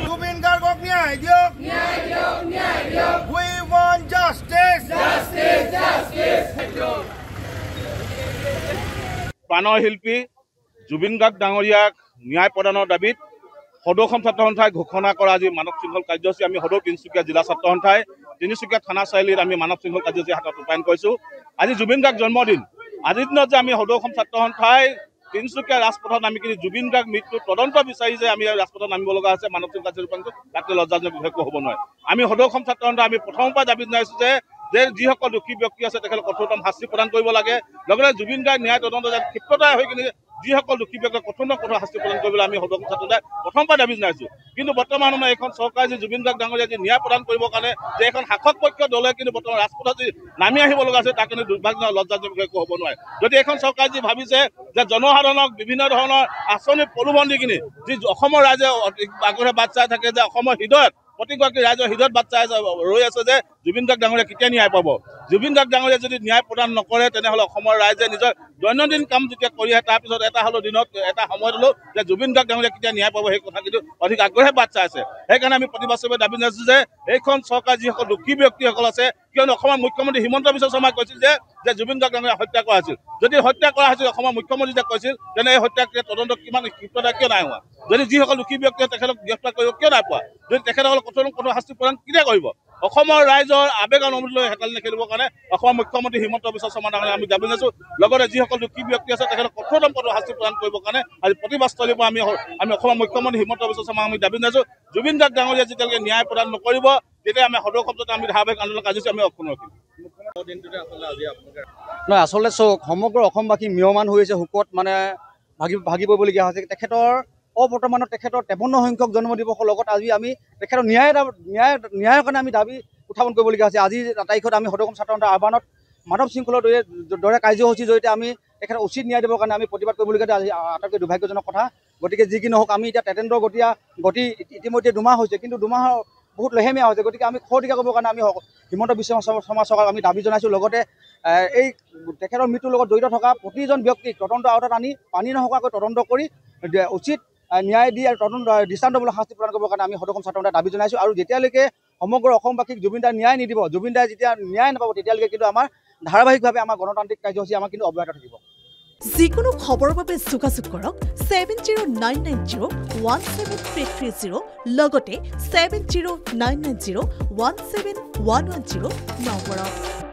জুবিন গাৰ্গক ন্যায় দিয়ক we want justice প্ৰাণৰ শিল্পী জুবিন গাৰ্গ ডাঙৰীয়াক ন্যায় প্ৰদানৰ দাবীত সদৌ অসম ছাত্ৰ সন্থাই ঘোষণা কৰা আজি মানৱ শৃংখল কাৰ্যসূচী আমি সদৌ তিনিচুকীয়া জিলা ছাত্ৰ সন্থাই তিনিচুকীয়া থানা চাৰিআলিত আমি মানৱ শৃংখল কাৰ্যসূচী হাতত ৰূপায়ণ কৰিছোঁ। আজি জুবিন গাৰ্গ জন্মদিন। আজিৰ দিনত যে আমি সদৌ অসম ছাত্ৰ সন্থাই তিনিচুকীয়া ৰাজপথত নামি কিনি জুবিন গাৰ্গ মৃত্যুৰ তদন্ত বিচাৰি যে আমি ৰাজপথত নামিব লগা হৈছে মানৱ শৃংখল কাৰ্যসূচী ৰূপায়ণ কৰিছোঁ, তাতে লজ্জাজনক বিষয় হ'ব নোৱাৰে। আমি সদৌ অসম ছাত্ৰ সন্থাই আমি প্ৰথমৰ পৰা দাবী জনাইছোঁ যে যিসকল দোষী ব্যক্তি আছে তেখেতক কঠোৰতম শাস্তি প্ৰদান কৰিব লাগে। লগতে জুবিন গাৰ্গ ন্যায় তদন্ত ক্ষিপ্ৰতাৰে হৈ কিনে যিসকল দোষী ব্যক্তিক কঠোৰ শাস্তি প্ৰদান কৰিবলৈ আমি সদৌ অসম ছাত্ৰ সন্থাই প্ৰথমৰ পৰা দাবী জনাইছোঁ। কিন্তু বৰ্তমান সময়ত এইখন চৰকাৰে যি জুবিন গাৰ্গ ডাঙৰীয়া যি ন্যায় প্ৰদান কৰিবৰ কাৰণে যে এখন শাসক পক্ষ দলে কিন্তু বৰ্তমান ৰাজপথত যি নামি আহিব লগা আছে তাৰ কাৰণে দুৰ্ভাগ্যজনক লজ্জাজনক বিষয় হ'ব নোৱাৰে। যদি এখন চৰকাৰে যি ভাবিছে যে জনসাধাৰণক বিভিন্ন ধৰণৰ আঁচনি প্ৰলোভন দি কিনি যি অসমৰ ৰাইজে আগ্ৰহে বাট চাই থাকে যে অসমৰ হৃদয়ত প্ৰতিগৰাকী ৰাইজৰ হৃদয়ত বাট চাই ৰৈ আছে যে জুবিন গাৰ্গ ডাঙৰীয়া কেতিয়া ন্যায় পাব। জুবিন গাৰ্গ ডাঙৰীয়া যদি ন্যায় প্ৰদান নকৰে তেনেহ'লে অসমৰ ৰাইজে নিজৰ দৈনন্দিন কাম যেতিয়া কৰি আহে তাৰপিছত এটা হ'লেও দিনত এটা সময়ত হ'লেও যে জুবিন গাৰ্গ ডাঙৰীয়া কেতিয়া ন্যায় পাব সেই কথা কিন্তু অধিক আগ্ৰহে বাট চাই আছে। সেইকাৰণে আমি প্ৰতিবাদ স্বৰূপে দাবী জনাইছোঁ যে এইখন চৰকাৰ যিসকল দোষী ব্যক্তিসকল আছে, কিয়নো অসমৰ মুখ্যমন্ত্ৰী হিমন্ত বিশ্ব শৰ্মাই কৈছিল যে জুবিন গাৰ্গ ডাঙৰীয়া হত্যা কৰা হৈছিল। যদি হত্যা কৰা হৈছিল অসমৰ মুখ্যমন্ত্ৰী যে কৈছিল তেনে এই হত্যাক তদন্ত কিমান ক্ষিপ্ৰতা কিয় নাই হোৱা? যদি যিসকল দোষী ব্যক্তিয়ে তেখেতক গ্ৰেপ্তাৰ কৰিব কিয় নাই পোৱা? যদি তেখেতসকলক কঠোৰ শাস্তি প্ৰদান কেতিয়া কৰিব? অসমৰ ৰাইজৰ আৱেগ অনুমতি লৈ হেতালি নেখেলিবৰ কাৰণে অসমৰ মুখ্যমন্ত্ৰী হিমন্ত বিশ্ব শৰ্মাৰ ডাঙৰীয়াক আমি দাবী জনাইছোঁ। লগতে যিসকল দোষী ব্যক্তি আছে তেখেতক কঠোৰতম শাস্তি প্ৰদান কৰিবৰ কাৰণে আজি প্ৰতিবাদস্থলীৰ পৰা আমি অসমৰ মুখ্যমন্ত্ৰী হিমন্ত বিশ্ব শৰ্মাক আমি দাবী জনাইছোঁ। জুবিন গাৰ্গ ডাঙৰীয়া যেতিয়ালৈকে ন্যায় প্ৰদান নকৰিব তেতিয়া আমি সদৌ অসমত আমি ধাৰাবাহিক আন্দোলন কাৰ্যসূচী আমি অক্ষুণ্ণ ৰাখিম। নহয়, আচলতে চাওক, সমগ্ৰ অসমবাসী ম্ৰিয়মান হৈ আছে, শোকত মানে ভাগি পৰিবলগীয়া হৈছে। তেখেতৰ অবৰ্তমানত তেখেতৰ 53 সংখ্যক জন্ম দিৱসৰ লগত আজি আমি তেখেতৰ ন্যায়ৰ কাৰণে আমি দাবী উত্থাপন কৰিবলগীয়া হৈছে। আজি তাৰিখত আমি সদৌ অসম ছাত্ৰ সন্থাৰ আহ্বানত মানৱ শৃংখলৰ দৰে কাৰ্যসূচীৰ জৰিয়তে আমি তেখেতক উচিত ন্যায় দিবৰ কাৰণে আমি প্ৰতিবাদ কৰিবলগীয়া আজি আটাইতকৈ দুৰ্ভাগ্যজনক কথা। গতিকে যি কি নহওক, আমি এতিয়া তেতেন্দ্ৰ গতি ইতিমধ্যে 2 মাহ হৈছে, কিন্তু 2 মাহৰ বহুত লেহেমীয়া হৈছে। গতিকে আমি খৰতকীয়া কৰিবৰ কাৰণে আমি হিমন্ত বিশ্ব শৰ্মা চৰকাৰক আমি দাবী জনাইছোঁ। লগতে এই তেখেতৰ মৃত্যুৰ লগত জড়িত থকা প্ৰতিজন ব্যক্তিক তদন্ত আওতাত আনি পানী নথকাকৈ তদন্ত কৰি উচিত ন্যায় দি আৰু দৃষ্টান্তমূলক শাস্তি প্ৰদান কৰিবৰ কাৰণে আমি সদৌ অসম ছাত্ৰ সন্থাই দাবী জনাইছোঁ। আৰু যেতিয়ালৈকে সমগ্ৰ অসমবাসীক জুবিন দাই ন্যায় নিদিব, জুবিন দাই যেতিয়া ন্যায় নাপাব, তেতিয়ালৈকে কিন্তু আমাৰ ধাৰাবাহিকভাৱে আমাৰ গণতান্ত্ৰিক কাৰ্যসূচী আমাৰ কিন্তু অব্যাহত থাকিব। যিকোনো খবৰৰ বাবে যোগাযোগ কৰক 7099017330 লগতে 7099017110 নম্বৰত।